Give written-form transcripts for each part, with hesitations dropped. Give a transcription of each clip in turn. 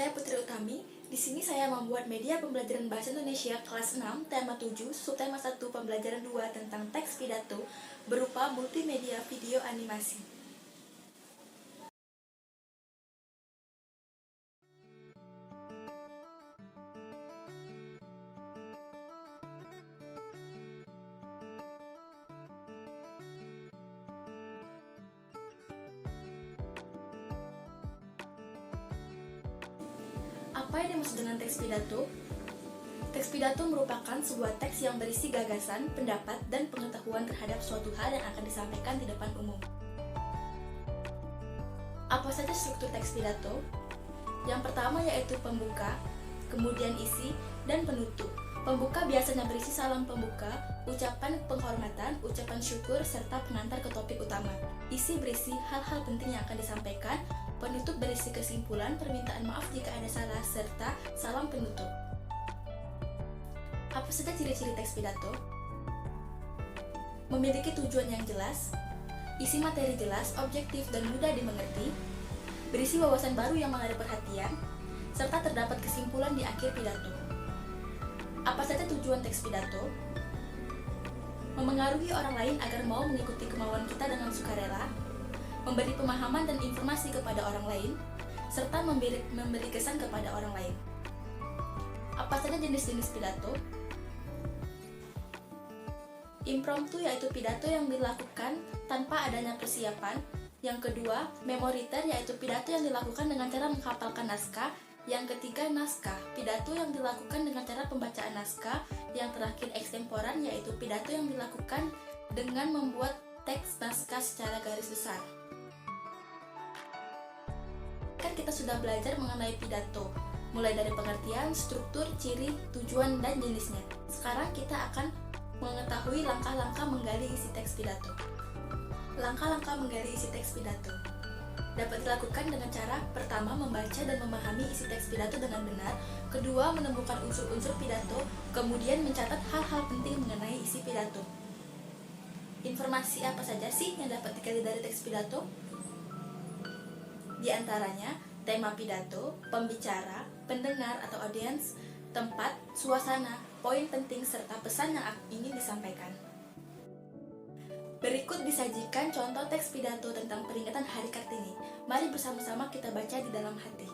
saya Putri Utami. Di sini saya membuat media pembelajaran Bahasa Indonesia kelas 6, tema 7, subtema 1, pembelajaran 2 tentang teks pidato berupa multimedia video animasi. Apa yang dimaksud dengan teks pidato? Teks pidato merupakan sebuah teks yang berisi gagasan, pendapat, dan pengetahuan terhadap suatu hal yang akan disampaikan di depan umum. Apa saja struktur teks pidato? Yang pertama yaitu pembuka, kemudian isi, dan penutup. Pembuka biasanya berisi salam pembuka, ucapan penghormatan, ucapan syukur, serta pengantar ke topik utama. Isi berisi hal-hal penting yang akan disampaikan, penutup berisi kesimpulan, permintaan maaf jika ada salah, serta salam penutup. Apa saja ciri-ciri teks pidato? Memiliki tujuan yang jelas, isi materi jelas, objektif, dan mudah dimengerti, berisi wawasan baru yang menarik perhatian, serta terdapat kesimpulan di akhir pidato. Apa saja tujuan teks pidato? Memengaruhi orang lain agar mau mengikuti kemauan kita dengan sukarela, memberi pemahaman dan informasi kepada orang lain, serta memberi kesan kepada orang lain. Apa saja jenis-jenis pidato? Impromptu yaitu pidato yang dilakukan tanpa adanya persiapan. Yang kedua, memoriter yaitu pidato yang dilakukan dengan cara menghafalkan naskah. Yang ketiga, naskah, pidato yang dilakukan dengan cara pembacaan naskah. Yang terakhir, ekstemporan yaitu pidato yang dilakukan dengan membuat teks naskah secara garis besar. Kan kita sudah belajar mengenai pidato, mulai dari pengertian, struktur, ciri, tujuan, dan jenisnya. Sekarang kita akan mengetahui langkah-langkah menggali isi teks pidato. Langkah-langkah menggali isi teks pidato dapat dilakukan dengan cara pertama, membaca dan memahami isi teks pidato dengan benar. Kedua, menemukan unsur-unsur pidato, kemudian mencatat hal-hal penting mengenai isi pidato. Informasi apa saja sih yang dapat digali dari teks pidato? Di antaranya, tema pidato, pembicara, pendengar atau audiens, tempat, suasana, poin penting, serta pesan yang ingin disampaikan. Berikut disajikan contoh teks pidato tentang peringatan Hari Kartini. Mari bersama-sama kita baca di dalam hati.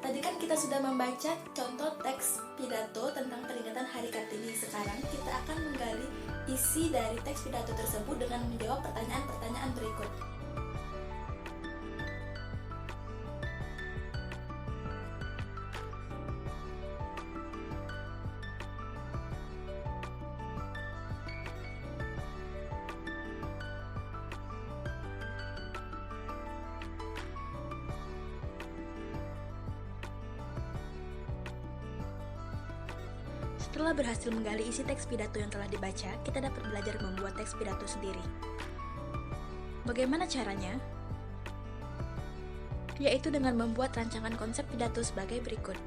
Tadi kan kita sudah membaca contoh teks pidato tentang peringatan Hari Kartini. Sekarang kita akan menggali isi dari teks pidato tersebut dengan menjawab pertanyaan-pertanyaan berikut. Setelah berhasil menggali isi teks pidato yang telah dibaca, kita dapat belajar membuat teks pidato sendiri. Bagaimana caranya? Yaitu dengan membuat rancangan konsep pidato sebagai berikut.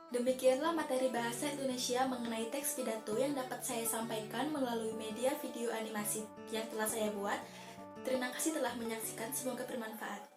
Demikianlah materi bahasa Indonesia mengenai teks pidato yang dapat saya sampaikan melalui media video animasi yang telah saya buat. Terima kasih telah menyaksikan, semoga bermanfaat.